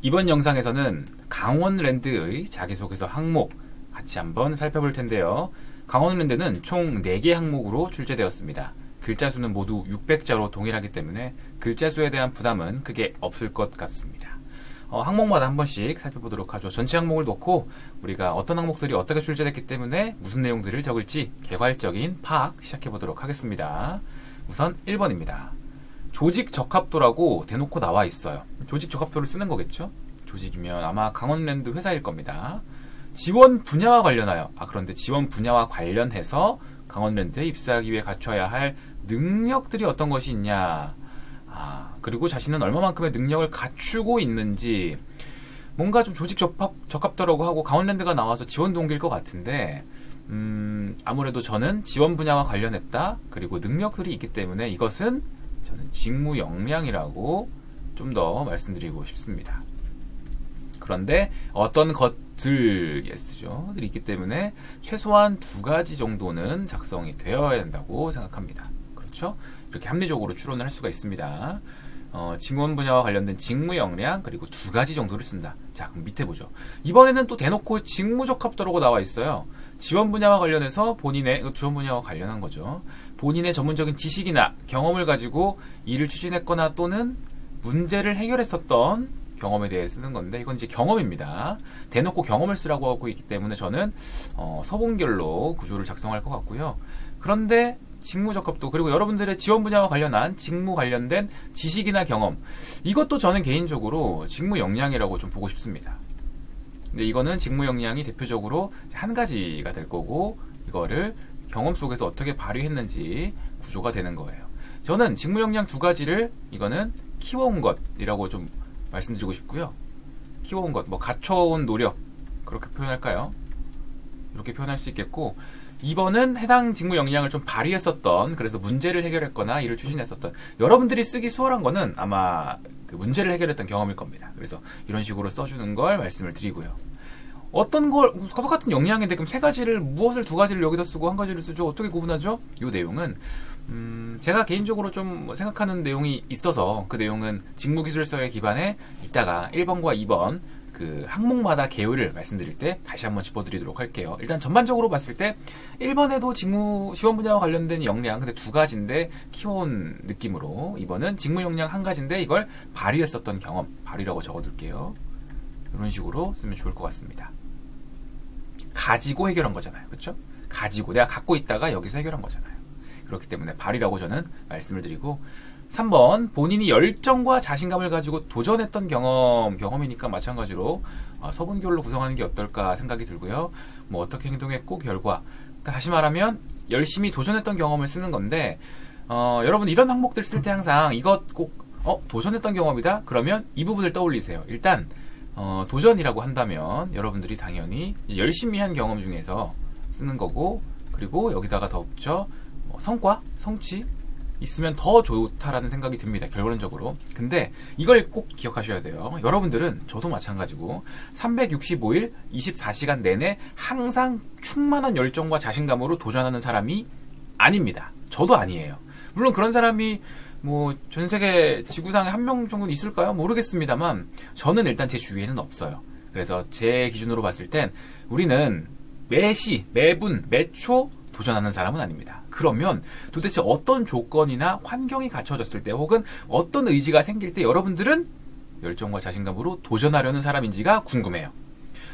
이번 영상에서는 강원랜드의 자기소개서 항목 같이 한번 살펴볼 텐데요. 강원랜드는 총 4개 항목으로 출제되었습니다. 글자 수는 모두 600자로 동일하기 때문에 글자 수에 대한 부담은 크게 없을 것 같습니다. 항목마다 한 번씩 살펴보도록 하죠. 전체 항목을 놓고 우리가 어떤 항목들이 어떻게 출제됐기 때문에 무슨 내용들을 적을지 개괄적인 파악 시작해보도록 하겠습니다. 우선 1번입니다. 조직 적합도라고 대놓고 나와 있어요. 조직 적합도를 쓰는 거겠죠? 조직이면 아마 강원랜드 회사일 겁니다. 지원 분야와 관련하여, 그런데 지원 분야와 관련해서 강원랜드에 입사하기 위해 갖춰야 할 능력들이 어떤 것이 있냐, 그리고 자신은 얼마만큼의 능력을 갖추고 있는지, 뭔가 좀 조직 적합도라고 하고 강원랜드가 나와서 지원 동기일 것 같은데, 아무래도 저는 지원 분야와 관련했다, 그리고 능력들이 있기 때문에 이것은 저는 직무 역량이라고 좀 더 말씀드리고 싶습니다. 그런데 어떤 것들, 예스죠, 들이 있기 때문에 최소한 2가지 정도는 작성이 되어야 된다고 생각합니다. 그렇죠? 이렇게 합리적으로 추론을 할 수가 있습니다. 직원 분야와 관련된 직무 역량, 그리고 2가지 정도를 쓴다. 자, 그럼 밑에 보죠. 이번에는 또 대놓고 직무 적합도라고 나와 있어요. 지원 분야와 관련해서 본인의, 지원 분야와 관련한 거죠. 본인의 전문적인 지식이나 경험을 가지고 일을 추진했거나 또는 문제를 해결했었던 경험에 대해 쓰는 건데, 이건 이제 경험입니다. 대놓고 경험을 쓰라고 하고 있기 때문에 저는 서본결로 구조를 작성할 것 같고요. 그런데 직무 적합도, 그리고 여러분들의 지원 분야와 관련한 직무 관련된 지식이나 경험, 이것도 저는 개인적으로 직무 역량이라고 좀 보고 싶습니다. 근데 이거는 직무 역량이 대표적으로 한 가지가 될 거고, 이거를 경험 속에서 어떻게 발휘했는지 구조가 되는 거예요. 저는 직무 역량 2가지를 이거는 키워온 것이라고 좀 말씀드리고 싶고요. 키워온 것, 갖춰온 노력, 그렇게 표현할까요? 이렇게 표현할 수 있겠고, 2번은 해당 직무 역량을 좀 발휘했었던, 그래서 문제를 해결했거나 일을 추진했었던, 여러분들이 쓰기 수월한 거는 아마 그 문제를 해결했던 경험일 겁니다. 그래서 이런 식으로 써주는 걸 말씀을 드리고요. 어떤 걸, 똑같은 역량인데 그럼 3가지를, 무엇을 2가지를 여기다 쓰고 1가지를 쓰죠? 어떻게 구분하죠? 이 내용은 제가 개인적으로 좀 생각하는 내용이 있어서, 그 내용은 직무기술서에 기반해 이따가 1번과 2번 그 항목마다 계율을 말씀드릴 때 다시 한번 짚어드리도록 할게요. 일단 전반적으로 봤을 때 1번에도 직무 지원 분야와 관련된 역량, 근데 2가지인데 키워온 느낌으로, 2번은 직무 역량 1가지인데 이걸 발휘했었던 경험, 발휘라고 적어둘게요. 이런 식으로 쓰면 좋을 것 같습니다. 가지고 해결한 거잖아요. 그렇죠? 가지고, 내가 갖고 있다가 여기서 해결한 거잖아요. 그렇기 때문에 발휘라고 저는 말씀을 드리고, 3번, 본인이 열정과 자신감을 가지고 도전했던 경험이니까 마찬가지로 서본결로 구성하는 게 어떨까 생각이 들고요. 어떻게 행동했고 결과, 그러니까 다시 말하면 열심히 도전했던 경험을 쓰는 건데, 여러분 이런 항목들 쓸 때 항상 이것 꼭 도전했던 경험이다? 그러면 이 부분을 떠올리세요. 일단 도전이라고 한다면 여러분들이 당연히 열심히 한 경험 중에서 쓰는 거고, 그리고 여기다가 덧붙여 성과, 성취 있으면 더 좋다라는 생각이 듭니다. 결론적으로. 근데 이걸 꼭 기억하셔야 돼요. 여러분들은, 저도 마찬가지고 365일 24시간 내내 항상 충만한 열정과 자신감으로 도전하는 사람이 아닙니다. 저도 아니에요. 물론 그런 사람이 전 세계 지구상에 1명 정도는 있을까요? 모르겠습니다만 저는 일단 제 주위에는 없어요. 그래서 제 기준으로 봤을 땐 우리는 매시, 매분, 매초 도전하는 사람은 아닙니다. 그러면 도대체 어떤 조건이나 환경이 갖춰졌을 때, 혹은 어떤 의지가 생길 때 여러분들은 열정과 자신감으로 도전하려는 사람인지가 궁금해요.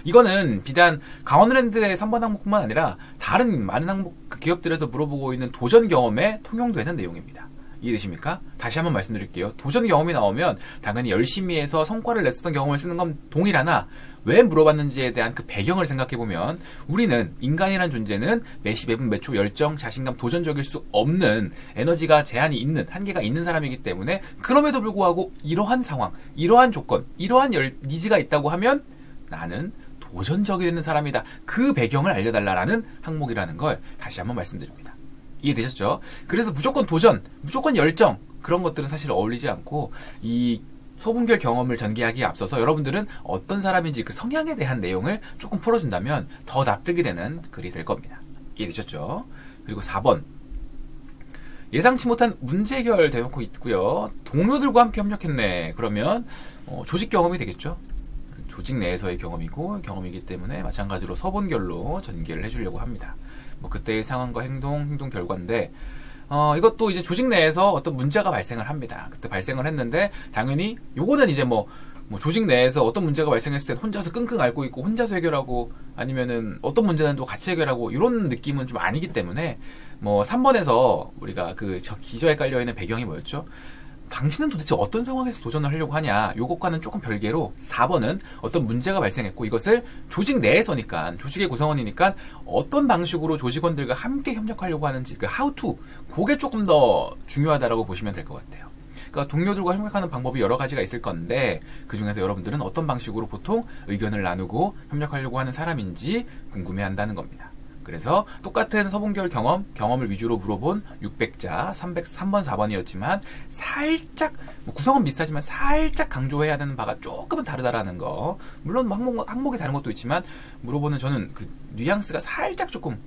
이거는 비단 강원랜드의 3번 항목뿐만 아니라 다른 많은 항목, 기업들에서 물어보고 있는 도전 경험에 통용되는 내용입니다. 이해되십니까? 다시 한번 말씀드릴게요. 도전 경험이 나오면 당연히 열심히 해서 성과를 냈었던 경험을 쓰는 건 동일하나, 왜 물어봤는지에 대한 그 배경을 생각해보면, 우리는, 인간이란 존재는 매시, 매분, 매초, 열정, 자신감, 도전적일 수 없는, 에너지가 제한이 있는, 한계가 있는 사람이기 때문에, 그럼에도 불구하고 이러한 상황, 이러한 조건, 이러한 니즈가 있다고 하면 나는 도전적이 되는 사람이다. 그 배경을 알려달라라는 항목이라는 걸 다시 한번 말씀드립니다. 이해되셨죠? 그래서 무조건 도전, 무조건 열정, 그런 것들은 사실 어울리지 않고, 이 소분결 경험을 전개하기에 앞서서 여러분들은 어떤 사람인지 그 성향에 대한 내용을 조금 풀어준다면 더 납득이 되는 글이 될 겁니다. 이해되셨죠? 그리고 4번, 예상치 못한 문제 해결 대놓고 있고요. 동료들과 함께 협력했네. 그러면 조직 경험이 되겠죠. 조직 내에서의 경험이기 때문에 마찬가지로 서본결로 전개를 해주려고 합니다. 뭐 그때의 상황과 행동 결과인데 이것도 이제 조직 내에서 어떤 문제가 발생을 합니다. 그때 발생을 했는데 당연히 요거는 이제 뭐 조직 내에서 어떤 문제가 발생했을 때 혼자서 끙끙 앓고 있고 혼자서 해결하고 아니면은 어떤 문제는 또 같이 해결하고 이런 느낌은 좀 아니기 때문에 뭐 3번에서 우리가 저 기저에 깔려있는 배경이 뭐였죠? 당신은 도대체 어떤 상황에서 도전을 하려고 하냐? 요것과는 조금 별개로 4번은 어떤 문제가 발생했고 이것을 조직 내에서니까 조직의 구성원이니까 어떤 방식으로 조직원들과 함께 협력하려고 하는지 그 how to 그게 조금 더 중요하다라고 보시면 될 것 같아요. 그러니까 동료들과 협력하는 방법이 여러 가지가 있을 건데 그 중에서 여러분들은 어떤 방식으로 보통 의견을 나누고 협력하려고 하는 사람인지 궁금해한다는 겁니다. 그래서 똑같은 서본결 경험을 위주로 물어본 600자 303번 4번이었지만 살짝 구성은 비슷하지만 살짝 강조해야 되는 바가 조금은 다르다라는 거. 물론 항목이 다른 것도 있지만 물어보는 저는 그 뉘앙스가 살짝 조금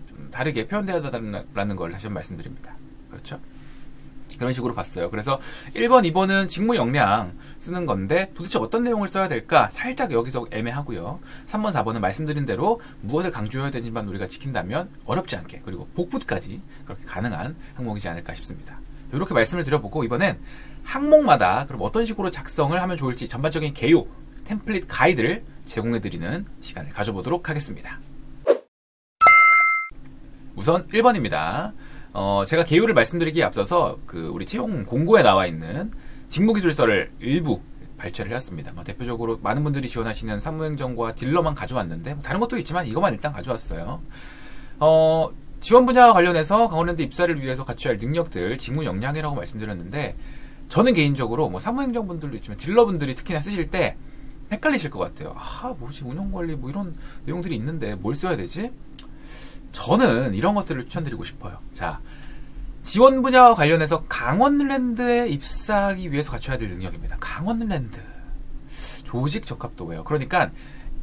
좀 다르게 표현되어야 한다는 걸 다시 한번 말씀드립니다. 그렇죠? 그런 식으로 봤어요. 그래서 1번, 2번은 직무 역량 쓰는 건데 도대체 어떤 내용을 써야 될까? 살짝 여기서 애매하고요. 3번, 4번은 말씀드린 대로 무엇을 강조해야 되지만 우리가 지킨다면 어렵지 않게 그리고 복붙까지 그렇게 가능한 항목이지 않을까 싶습니다. 이렇게 말씀을 드려보고 이번엔 항목마다 그럼 어떤 식으로 작성을 하면 좋을지 전반적인 개요, 템플릿 가이드를 제공해드리는 시간을 가져보도록 하겠습니다. 우선 1번입니다. 제가 개요를 말씀드리기에 앞서서 우리 채용 공고에 나와 있는 직무기술서를 일부 발췌를 해왔습니다. 대표적으로 많은 분들이 지원하시는 사무행정과 딜러만 가져왔는데 다른 것도 있지만 이것만 일단 가져왔어요. 지원 분야와 관련해서 강원랜드 입사를 위해서 갖춰야 할 능력들, 직무 역량이라고 말씀드렸는데 저는 개인적으로 사무행정분들도 있지만 딜러분들이 특히나 쓰실 때 헷갈리실 것 같아요. 뭐지 운영관리 이런 내용들이 있는데 뭘 써야 되지? 저는 이런 것들을 추천드리고 싶어요. 자, 지원 분야와 관련해서 강원랜드에 입사하기 위해서 갖춰야 될 능력입니다. 강원랜드. 조직 적합도예요. 그러니까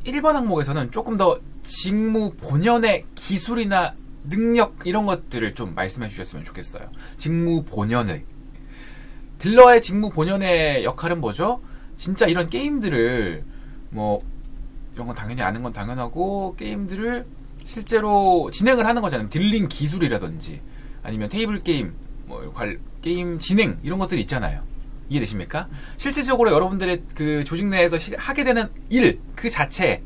1번 항목에서는 조금 더 직무 본연의 기술이나 능력 이런 것들을 좀 말씀해 주셨으면 좋겠어요. 직무 본연의. 딜러의 직무 본연의 역할은 뭐죠? 진짜 이런 게임들을 이런 건 당연히 아는 건 당연하고 게임들을 실제로 진행을 하는 거잖아요. 딜링 기술이라든지 아니면 테이블 게임, 게임 진행 이런 것들이 있잖아요. 이해되십니까? 실질적으로 여러분들의 그 조직 내에서 하게 되는 일 그 자체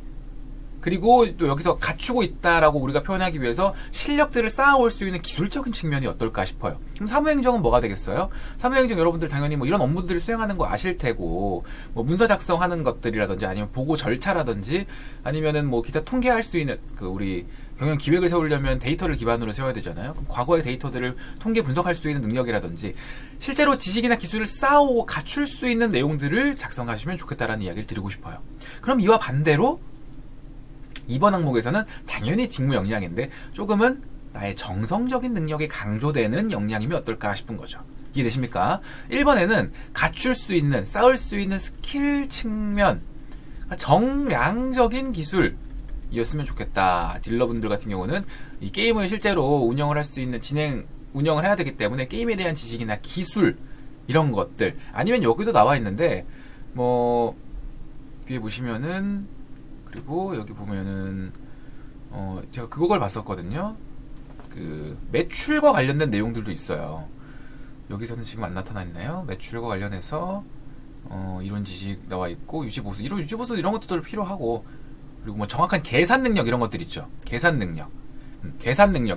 그리고 또 여기서 갖추고 있다라고 우리가 표현하기 위해서 실력들을 쌓아올 수 있는 기술적인 측면이 어떨까 싶어요. 그럼 사무행정은 뭐가 되겠어요? 사무행정 여러분들 당연히 이런 업무들을 수행하는 거 아실 테고 문서 작성하는 것들이라든지 아니면 보고 절차라든지 아니면은 기타 통계할 수 있는 우리 경영 기획을 세우려면 데이터를 기반으로 세워야 되잖아요. 그럼 과거의 데이터들을 통계 분석할 수 있는 능력이라든지 실제로 지식이나 기술을 쌓아오고 갖출 수 있는 내용들을 작성하시면 좋겠다라는 이야기를 드리고 싶어요. 그럼 이와 반대로 2번 항목에서는 당연히 직무 역량인데 조금은 나의 정성적인 능력이 강조되는 역량이면 어떨까 싶은 거죠. 이해되십니까? 1번에는 갖출 수 있는, 쌓을 수 있는 스킬 측면, 정량적인 기술이었으면 좋겠다. 딜러분들 같은 경우는 이 게임을 실제로 운영을 할 수 있는 운영을 해야 되기 때문에 게임에 대한 지식이나 기술 이런 것들 아니면 여기도 나와 있는데 뒤에 보시면은 그리고 여기 보면은 제가 그걸 봤었거든요. 매출과 관련된 내용들도 있어요. 여기서는 지금 안 나타나 있나요? 매출과 관련해서 이런 지식 나와 있고 유지보수 이런 것들도 필요하고 그리고 정확한 계산 능력 이런 것들 있죠. 계산 능력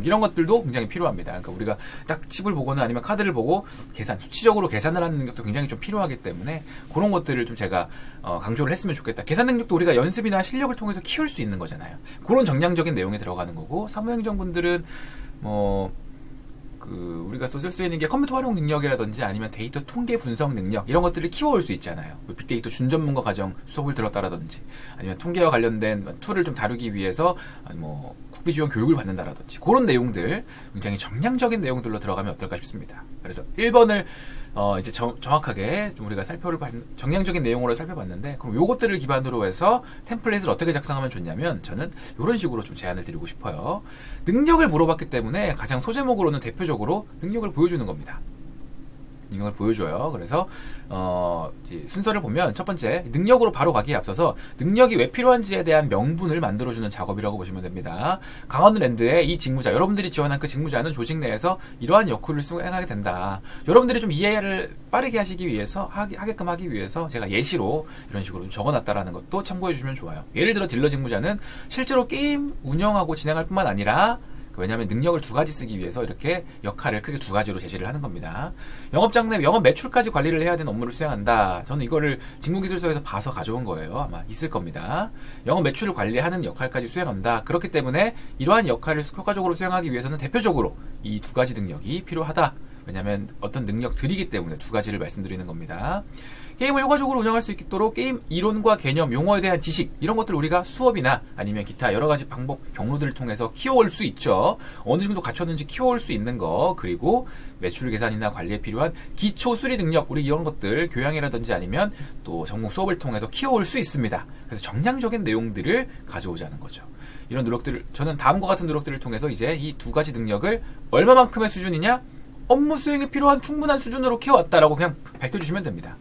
이런 것들도 굉장히 필요합니다. 그러니까 우리가 딱 칩을 보거나 아니면 카드를 보고 수치적으로 계산을 하는 능력도 굉장히 좀 필요하기 때문에 그런 것들을 좀 제가 강조를 했으면 좋겠다. 계산 능력도 우리가 연습이나 실력을 통해서 키울 수 있는 거잖아요. 그런 정량적인 내용에 들어가는 거고 사무행정분들은 우리가 또 쓸 수 있는 게 컴퓨터 활용 능력이라든지 아니면 데이터 통계 분석 능력 이런 것들을 키워올 수 있잖아요. 빅데이터 준전문가 과정 수업을 들었다라든지 아니면 통계와 관련된 툴을 좀 다루기 위해서 국비 지원 교육을 받는다라든지 그런 내용들 굉장히 정량적인 내용들로 들어가면 어떨까 싶습니다. 그래서 1번을 이제 정확하게 좀 우리가 정량적인 내용으로 살펴봤는데 그럼 요것들을 기반으로 해서 템플릿을 어떻게 작성하면 좋냐면 저는 이런 식으로 좀 제안을 드리고 싶어요. 능력을 물어봤기 때문에 가장 소제목으로는 대표적으로 능력을 보여주는 겁니다. 능력을 보여줘요. 그래서 이제 순서를 보면 첫 번째 능력으로 바로 가기에 앞서서 능력이 왜 필요한지에 대한 명분을 만들어주는 작업이라고 보시면 됩니다. 강원랜드의 이 직무자, 여러분들이 지원한 그 직무자는 조직 내에서 이러한 역할을 수행하게 된다. 여러분들이 좀 이해를 빠르게 하시기 위해서 하게끔 하기 위해서 제가 예시로 이런 식으로 좀 적어놨다라는 것도 참고해 주시면 좋아요. 예를 들어 딜러 직무자는 실제로 게임 운영하고 진행할 뿐만 아니라 왜냐하면 능력을 두 가지 쓰기 위해서 이렇게 역할을 크게 두 가지로 제시를 하는 겁니다. 영업장 내 영업 매출까지 관리를 해야 되는 업무를 수행한다. 저는 이거를 직무기술서에서 봐서 가져온 거예요. 아마 있을 겁니다. 영업 매출을 관리하는 역할까지 수행한다. 그렇기 때문에 이러한 역할을 효과적으로 수행하기 위해서는 대표적으로 이 두 가지 능력이 필요하다. 왜냐하면 어떤 능력들이기 때문에 두 가지를 말씀드리는 겁니다. 게임을 효과적으로 운영할 수 있도록 게임 이론과 개념, 용어에 대한 지식 이런 것들 우리가 수업이나 아니면 기타 여러 가지 방법, 경로들을 통해서 키워올 수 있죠. 어느 정도 갖췄는지 키워올 수 있는 거, 그리고 매출 계산이나 관리에 필요한 기초 수리 능력, 우리 이런 것들 교양이라든지 아니면 또 전공 수업을 통해서 키워올 수 있습니다. 그래서 정량적인 내용들을 가져오자는 거죠. 이런 노력들을 저는 다음과 같은 노력들을 통해서 이제 이 두 가지 능력을 얼마만큼의 수준이냐? 업무 수행에 필요한 충분한 수준으로 키워왔다라고 그냥 밝혀주시면 됩니다.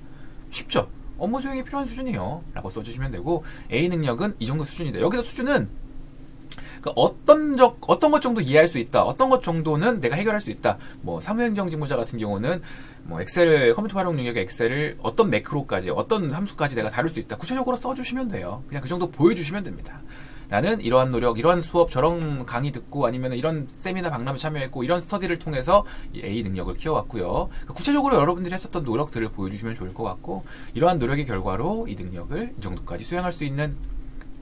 쉽죠? 업무 수행이 필요한 수준이요 라고 써주시면 되고, A 능력은 이 정도 수준이다. 여기서 수준은 어떤 것 정도 이해할 수 있다, 어떤 것 정도는 내가 해결할 수 있다. 뭐 사무행정 직무자 같은 경우는 뭐 엑셀, 컴퓨터 활용 능력의 엑셀을 어떤 매크로까지, 어떤 함수까지 내가 다룰 수 있다. 구체적으로 써주시면 돼요. 그냥 그 정도 보여주시면 됩니다. 나는 이러한 노력, 이러한 수업, 저런 강의 듣고 아니면 이런 세미나 박람회 참여했고 이런 스터디를 통해서 A 능력을 키워왔고요. 구체적으로 여러분들이 했었던 노력들을 보여주시면 좋을 것 같고, 이러한 노력의 결과로 이 능력을 이 정도까지 수행할 수 있는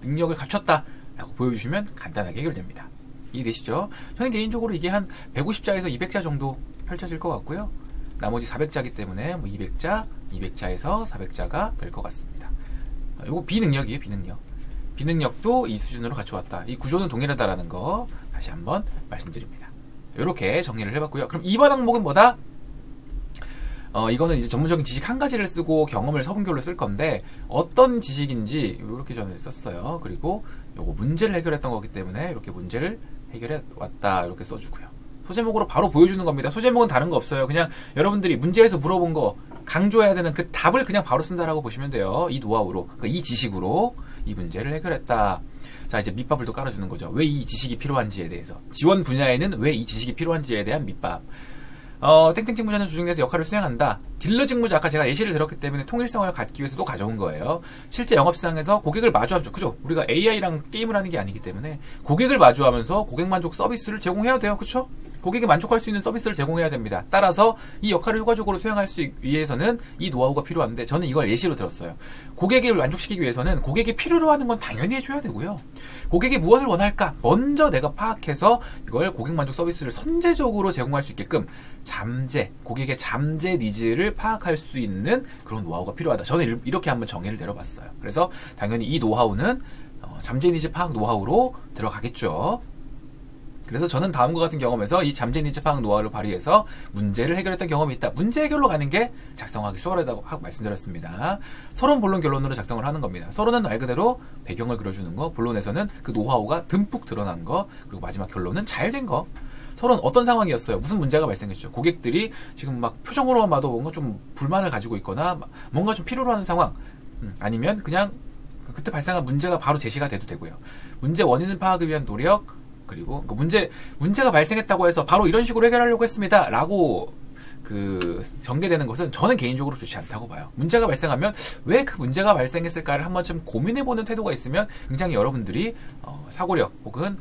능력을 갖췄다 라고 보여주시면 간단하게 해결됩니다. 이해되시죠? 저는 개인적으로 이게 한 150자에서 200자 정도 펼쳐질 것 같고요. 나머지 400자이기 때문에 뭐 200자, 200자에서 400자가 될 것 같습니다. 이거 비능력이에요, 비능력. 비능력도 이 수준으로 갖춰왔다. 이 구조는 동일하다라는 거 다시 한번 말씀드립니다. 이렇게 정리를 해봤고요. 그럼 2번 항목은 뭐다? 이거는 이제 전문적인 지식 한 가지를 쓰고 경험을 서문별로 쓸 건데 어떤 지식인지 이렇게 저는 썼어요. 그리고 요거 문제를 해결했던 거기 때문에 이렇게 문제를 해결해 왔다 이렇게 써주고요. 소제목으로 바로 보여주는 겁니다. 소제목은 다른 거 없어요. 그냥 여러분들이 문제에서 물어본 거 강조해야 되는 그 답을 그냥 바로 쓴다라고 보시면 돼요. 이 노하우로, 그러니까 이 지식으로 이 문제를 해결했다. 자, 이제 밑밥을 또 깔아주는 거죠. 왜 이 지식이 필요한지에 대해서, 지원 분야에는 왜 이 지식이 필요한지에 대한 밑밥. 땡땡 직무자는 조직 내에서 역할을 수행한다. 딜러 직무자, 아까 제가 예시를 들었기 때문에 통일성을 갖기 위해서 또 가져온 거예요. 실제 영업시장에서 고객을 마주하죠. 그죠? 우리가 AI랑 게임을 하는 게 아니기 때문에 고객을 마주하면서 고객 만족 서비스를 제공해야 돼요. 그쵸? 고객이 만족할 수 있는 서비스를 제공해야 됩니다. 따라서 이 역할을 효과적으로 수행할 수 위해서는 이 노하우가 필요한데, 저는 이걸 예시로 들었어요. 고객을 만족시키기 위해서는 고객이 필요로 하는 건 당연히 해줘야 되고요. 고객이 무엇을 원할까? 먼저 내가 파악해서 이걸 고객 만족 서비스를 선제적으로 제공할 수 있게끔 고객의 잠재 니즈를 파악할 수 있는 그런 노하우가 필요하다. 저는 이렇게 한번 정의를 내려봤어요. 그래서 당연히 이 노하우는 잠재 니즈 파악 노하우로 들어가겠죠. 그래서 저는 다음과 같은 경험에서 이 잠재 니즈 파악 노하우를 발휘해서 문제를 해결했던 경험이 있다. 문제 해결로 가는 게 작성하기 수월하다고 하고 말씀드렸습니다. 서론, 본론, 결론으로 작성을 하는 겁니다. 서론은 말 그대로 배경을 그려주는 거, 본론에서는 그 노하우가 듬뿍 드러난 거, 그리고 마지막 결론은 잘 된 거. 서론 어떤 상황이었어요? 무슨 문제가 발생했죠? 고객들이 지금 막 표정으로만 봐도 뭔가 좀 불만을 가지고 있거나 뭔가 좀 필요로 하는 상황, 아니면 그냥 그때 발생한 문제가 바로 제시가 돼도 되고요. 문제 원인을 파악을 위한 노력, 그리고 문제가 발생했다고 해서 바로 이런 식으로 해결하려고 했습니다 라고 전개되는 것은 저는 개인적으로 좋지 않다고 봐요. 문제가 발생하면 왜 그 문제가 발생했을까를 한 번쯤 고민해보는 태도가 있으면 굉장히 여러분들이 사고력 혹은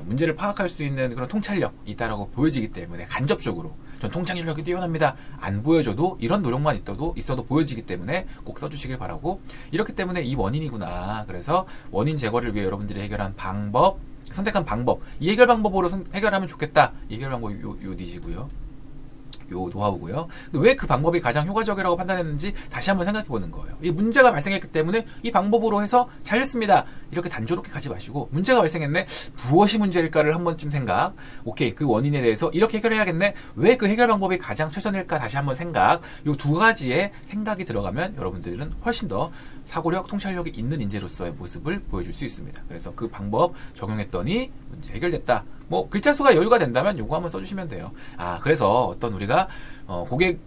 문제를 파악할 수 있는 그런 통찰력이 있다라고 보여지기 때문에, 간접적으로 전 통찰력이 뛰어납니다 안 보여줘도 이런 노력만 있어도 보여지기 때문에 꼭 써주시길 바라고, 이렇기 때문에 이 원인이구나. 그래서 원인 제거를 위해 여러분들이 선택한 방법, 이 해결 방법으로 해결하면 좋겠다. 이 해결 방법이 요 니즈고요. 요 노하우고요. 왜 그 방법이 가장 효과적이라고 판단했는지 다시 한번 생각해 보는 거예요. 이 문제가 발생했기 때문에 이 방법으로 해서 잘했습니다. 이렇게 단조롭게 가지 마시고, 문제가 발생했네. 무엇이 문제일까를 한 번쯤 생각. 오케이, 그 원인에 대해서 이렇게 해결해야겠네. 왜 그 해결 방법이 가장 최선일까 다시 한번 생각. 요 두 가지의 생각이 들어가면 여러분들은 훨씬 더 사고력, 통찰력이 있는 인재로서의 모습을 보여줄 수 있습니다. 그래서 그 방법 적용했더니 문제 해결됐다. 뭐 글자 수가 여유가 된다면 요거 한번 써주시면 돼요. 그래서 어떤 우리가 고객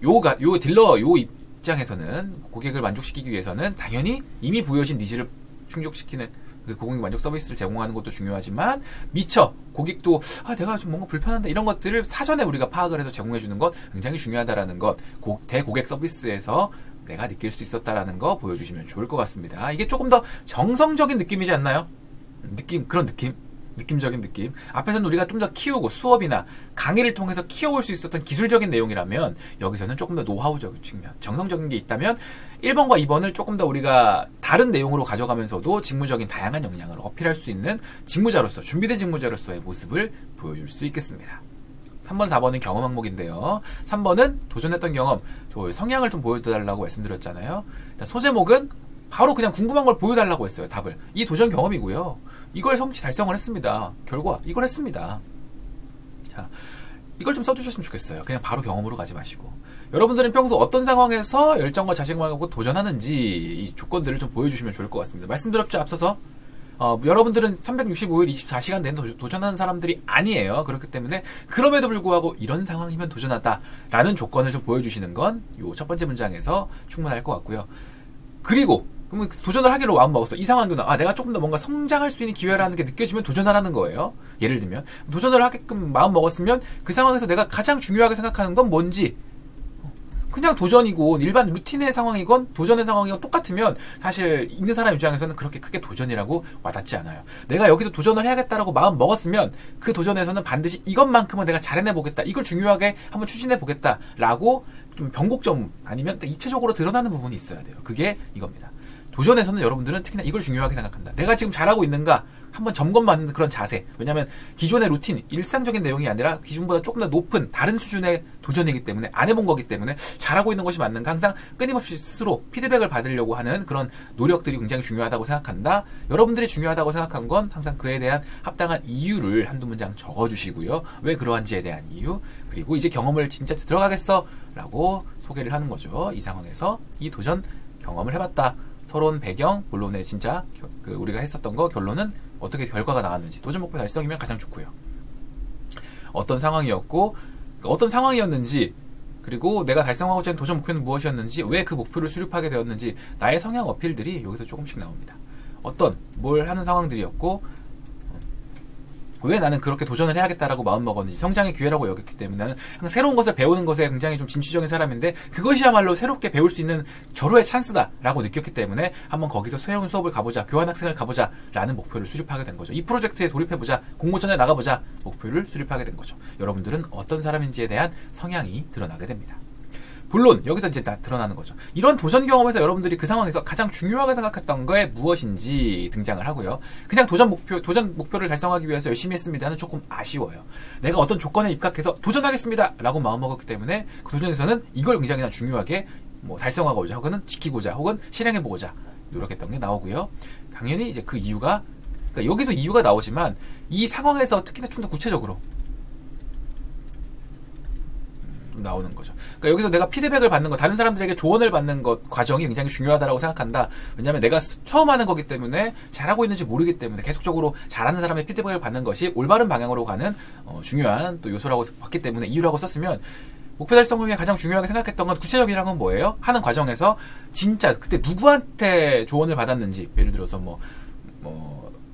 요 딜러 요 입장에서는 고객을 만족시키기 위해서는 당연히 이미 보여진 니즈를 충족시키는 그 고객 만족 서비스를 제공하는 것도 중요하지만 미처 고객도 내가 좀 뭔가 불편한다 이런 것들을 사전에 우리가 파악을 해서 제공해 주는 것 굉장히 중요하다라는 것 대고객 서비스에서 내가 느낄 수 있었다라는 거 보여주시면 좋을 것 같습니다. 이게 조금 더 정성적인 느낌이지 않나요? 그런 느낌적인 느낌. 앞에서는 우리가 좀 더 키우고 수업이나 강의를 통해서 키워올 수 있었던 기술적인 내용이라면 여기서는 조금 더 노하우적인 측면, 정성적인 게 있다면 1번과 2번을 조금 더 우리가 다른 내용으로 가져가면서도 직무적인 다양한 역량을 어필할 수 있는 직무자로서, 준비된 직무자로서의 모습을 보여줄 수 있겠습니다. 3번, 4번은 경험 항목인데요. 3번은 도전했던 경험, 성향을 좀 보여달라고 말씀드렸잖아요. 일단 소제목은 바로 그냥 궁금한 걸 보여달라고 했어요. 답을. 이 도전 경험이고요. 이걸 달성을 했습니다. 결과 이걸 했습니다. 자, 이걸 좀 써주셨으면 좋겠어요. 그냥 바로 경험으로 가지 마시고. 여러분들은 평소 어떤 상황에서 열정과 자신감을 갖고 도전하는지 이 조건들을 좀 보여주시면 좋을 것 같습니다. 말씀드렸죠, 앞서서. 여러분들은 365일 24시간 내내 도전하는 사람들이 아니에요. 그렇기 때문에 그럼에도 불구하고 이런 상황이면 도전하다라는 조건을 좀 보여주시는 건 요 첫 번째 문장에서 충분할 것 같고요. 그리고 그러면 도전을 하기로 마음먹었어. 이 상황이구나. 내가 조금 더 뭔가 성장할 수 있는 기회라는 게 느껴지면 도전하라는 거예요. 예를 들면 도전을 하게끔 마음먹었으면 그 상황에서 내가 가장 중요하게 생각하는 건 뭔지, 그냥 도전이고 일반 루틴의 상황이건 도전의 상황이건 똑같으면 사실 있는 사람 입장에서는 그렇게 크게 도전이라고 와닿지 않아요. 내가 여기서 도전을 해야겠다라고 마음 먹었으면 그 도전에서는 반드시 이것만큼은 내가 잘해내보겠다, 이걸 중요하게 한번 추진해보겠다라고 좀 변곡점 아니면 입체적으로 드러나는 부분이 있어야 돼요. 그게 이겁니다. 도전에서는 여러분들은 특히나 이걸 중요하게 생각한다. 내가 지금 잘하고 있는가 한번 점검받는 그런 자세. 왜냐하면 기존의 루틴, 일상적인 내용이 아니라 기존보다 조금 더 높은 다른 수준의 도전이기 때문에, 안 해본 거기 때문에 잘하고 있는 것이 맞는가 항상 끊임없이 스스로 피드백을 받으려고 하는 그런 노력들이 굉장히 중요하다고 생각한다. 여러분들이 중요하다고 생각한 건 항상 그에 대한 합당한 이유를 한두 문장 적어주시고요. 왜 그러한지에 대한 이유, 그리고 이제 경험을 진짜 들어가겠어 라고 소개를 하는 거죠. 이 상황에서 이 도전 경험을 해봤다. 서론 배경, 본론에 진짜 우리가 했었던 거 결론은 어떻게 결과가 나왔는지, 도전 목표 달성이면 가장 좋고요. 어떤 상황이었고, 어떤 상황이었는지, 그리고 내가 달성하고자 하는 도전 목표는 무엇이었는지, 왜 그 목표를 수립하게 되었는지, 나의 성향 어필들이 여기서 조금씩 나옵니다. 뭘 하는 상황들이었고, 왜 나는 그렇게 도전을 해야겠다라고 마음먹었는지, 성장의 기회라고 여겼기 때문에 나는 항상 새로운 것을 배우는 것에 굉장히 좀 진취적인 사람인데 그것이야말로 새롭게 배울 수 있는 절호의 찬스다라고 느꼈기 때문에 한번 거기서 새로운 수업을 가보자, 교환학생을 가보자 라는 목표를 수립하게 된 거죠. 이 프로젝트에 돌입해보자, 공모전에 나가보자 목표를 수립하게 된 거죠. 여러분들은 어떤 사람인지에 대한 성향이 드러나게 됩니다. 물론 여기서 이제 다 드러나는 거죠. 이런 도전 경험에서 여러분들이 그 상황에서 가장 중요하게 생각했던 게 무엇인지 등장을 하고요. 그냥 도전 목표를 달성하기 위해서 열심히 했습니다는 조금 아쉬워요. 내가 어떤 조건에 입각해서 도전하겠습니다 라고 마음먹었기 때문에 그 도전에서는 이걸 굉장히 중요하게 달성하고자, 혹은 지키고자, 혹은 실행해보고자 노력했던 게 나오고요. 당연히 이제 그 이유가, 그러니까 여기도 이유가 나오지만 이 상황에서 특히나 좀 더 구체적으로 나오는 거죠. 그러니까 여기서 내가 피드백을 받는 것, 다른 사람들에게 조언을 받는 것 과정이 굉장히 중요하다고 생각한다. 왜냐하면 내가 처음 하는 거기 때문에 잘하고 있는지 모르기 때문에 계속적으로 잘하는 사람의 피드백을 받는 것이 올바른 방향으로 가는 중요한 또 요소라고 봤기 때문에 이유라고 썼으면, 목표 달성을 위해 가장 중요하게 생각했던 건 구체적이라는 건 뭐예요? 하는 과정에서 진짜 그때 누구한테 조언을 받았는지, 예를 들어서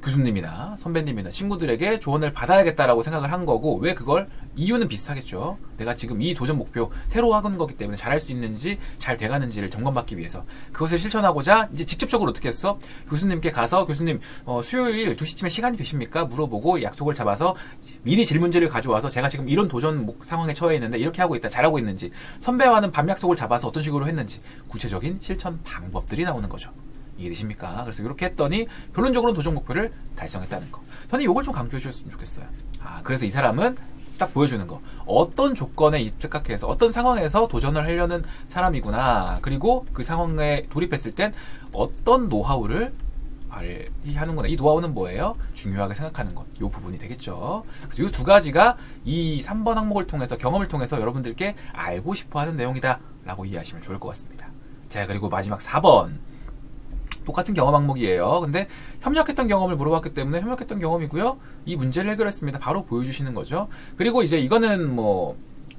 교수님이나 선배님이나 친구들에게 조언을 받아야겠다라고 생각을 한 거고, 왜 그걸, 이유는 비슷하겠죠. 내가 지금 이 도전 목표 새로 하는 거기 때문에 잘할 수 있는지, 잘 돼가는지를 점검받기 위해서 그것을 실천하고자 이제 직접적으로 어떻게 했어? 교수님께 가서, 교수님 수요일 2시쯤에 시간이 되십니까? 물어보고 약속을 잡아서 미리 질문지를 가져와서 제가 지금 이런 도전 상황에 처해 있는데 이렇게 하고 있다, 잘하고 있는지, 선배와는 밤 약속을 잡아서 어떤 식으로 했는지 구체적인 실천 방법들이 나오는 거죠. 이해되십니까? 그래서 이렇게 했더니 결론적으로는 도전 목표를 달성했다는 거. 저는 이걸 좀 강조해 주셨으면 좋겠어요. 그래서 이 사람은 딱 보여주는 거. 어떤 조건에 입각해서, 어떤 상황에서 도전을 하려는 사람이구나. 그리고 그 상황에 돌입했을 땐 어떤 노하우를 발휘하는구나. 이 노하우는 뭐예요? 중요하게 생각하는 것. 이 부분이 되겠죠. 그래서 이 두 가지가 이 3번 항목을 통해서, 경험을 통해서 여러분들께 알고 싶어 하는 내용이다 라고 이해하시면 좋을 것 같습니다. 자, 그리고 마지막 4번. 똑같은 경험 항목이에요. 근데 협력했던 경험을 물어봤기 때문에 협력했던 경험이고요. 이 문제를 해결했습니다. 바로 보여주시는 거죠. 그리고 이제 이거는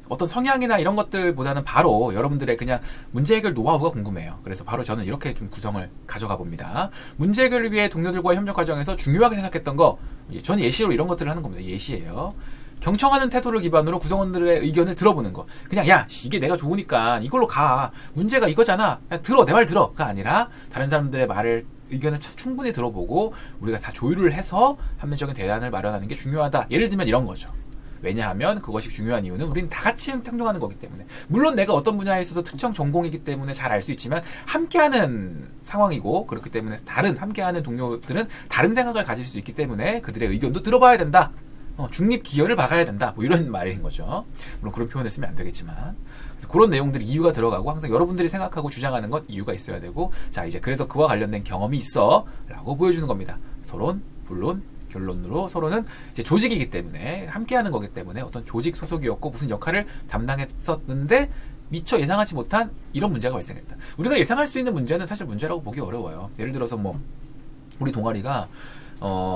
어떤 성향이나 이런 것들보다는 바로 여러분들의 그냥 문제 해결 노하우가 궁금해요. 그래서 바로 저는 이렇게 좀 구성을 가져가 봅니다. 문제 해결을 위해 동료들과의 협력 과정에서 중요하게 생각했던 거, 저는 예시로 이런 것들을 하는 겁니다. 예시예요. 경청하는 태도를 기반으로 구성원들의 의견을 들어보는 거. 그냥 야 이게 내가 좋으니까 이걸로 가. 문제가 이거잖아. 야, 들어. 내 말 들어가 아니라 다른 사람들의 말을 의견을 충분히 들어보고 우리가 다 조율을 해서 합리적인 대안을 마련하는 게 중요하다. 예를 들면 이런 거죠. 왜냐하면 그것이 중요한 이유는 우리는 다 같이 행동하는 거기 때문에. 물론 내가 어떤 분야에 있어서 특정 전공이기 때문에 잘 알 수 있지만 함께하는 상황이고 그렇기 때문에 다른 함께하는 동료들은 다른 생각을 가질 수 있기 때문에 그들의 의견도 들어봐야 된다. 중립 기여를 박아야 된다. 뭐 이런 말인 거죠. 물론 그런 표현을 쓰면 안 되겠지만. 그래서 그런 내용들이 이유가 들어가고 항상 여러분들이 생각하고 주장하는 것 이유가 있어야 되고 자 이제 그래서 그와 관련된 경험이 있어 라고 보여주는 겁니다. 서론, 본론, 결론으로 서로는 이제 조직이기 때문에 함께하는 거기 때문에 어떤 조직 소속이었고 무슨 역할을 담당했었는데 미처 예상하지 못한 이런 문제가 발생했다. 우리가 예상할 수 있는 문제는 사실 문제라고 보기 어려워요. 예를 들어서 뭐 우리 동아리가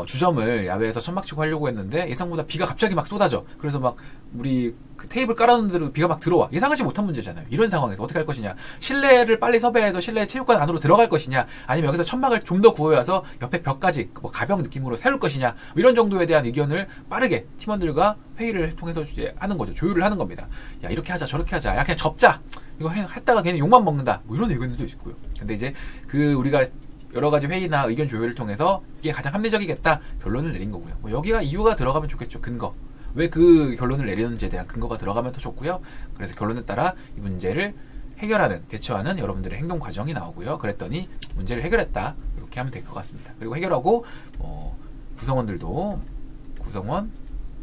주점을 야외에서 천막치고 하려고 했는데 예상보다 비가 갑자기 막 쏟아져. 그래서 막 우리 그 테이블 깔아놓은 대로 비가 막 들어와. 예상하지 못한 문제잖아요. 이런 상황에서 어떻게 할 것이냐. 실내를 빨리 섭외해서 실내 체육관 안으로 들어갈 것이냐. 아니면 여기서 천막을 좀 더 구해와서 옆에 벽까지 뭐 가벼운 느낌으로 세울 것이냐. 뭐 이런 정도에 대한 의견을 빠르게 팀원들과 회의를 통해서 이제 하는 거죠. 조율을 하는 겁니다. 야 이렇게 하자 저렇게 하자. 야 그냥 접자. 이거 했다가 걔는 욕만 먹는다. 뭐 이런 의견들도 있고요. 근데 이제 그 우리가 여러 가지 회의나 의견 조율을 통해서 이게 가장 합리적이겠다 결론을 내린 거고요. 뭐 여기가 이유가 들어가면 좋겠죠. 근거. 왜 그 결론을 내리는지에 대한 근거가 들어가면 더 좋고요. 그래서 결론에 따라 이 문제를 해결하는, 대처하는 여러분들의 행동 과정이 나오고요. 그랬더니 문제를 해결했다. 이렇게 하면 될 것 같습니다. 그리고 해결하고 구성원들도 구성원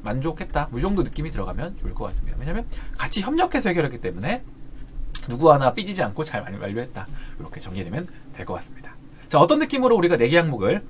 만족했다. 뭐 이 정도 느낌이 들어가면 좋을 것 같습니다. 왜냐하면 같이 협력해서 해결했기 때문에 누구 하나 삐지지 않고 잘 완료했다. 이렇게 정리되면 될 것 같습니다. 자, 어떤 느낌으로 우리가 4개 항목을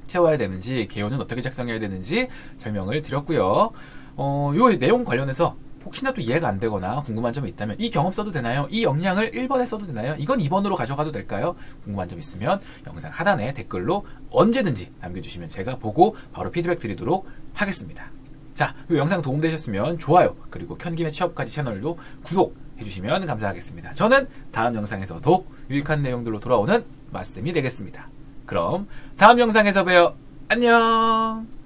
채워야 되는지, 개요는 어떻게 작성해야 되는지 설명을 드렸고요. 요 내용 관련해서 혹시나 또 이해가 안 되거나 궁금한 점이 있다면 이 경험 써도 되나요? 이 역량을 1번에 써도 되나요? 이건 2번으로 가져가도 될까요? 궁금한 점 있으면 영상 하단에 댓글로 언제든지 남겨주시면 제가 보고 바로 피드백 드리도록 하겠습니다. 자, 이 영상 도움되셨으면 좋아요, 그리고 켠김의 취업까지 채널도 구독해주시면 감사하겠습니다. 저는 다음 영상에서 더욱 유익한 내용들로 돌아오는 마스템이 되겠습니다. 그럼 다음 영상에서 봬요. 안녕.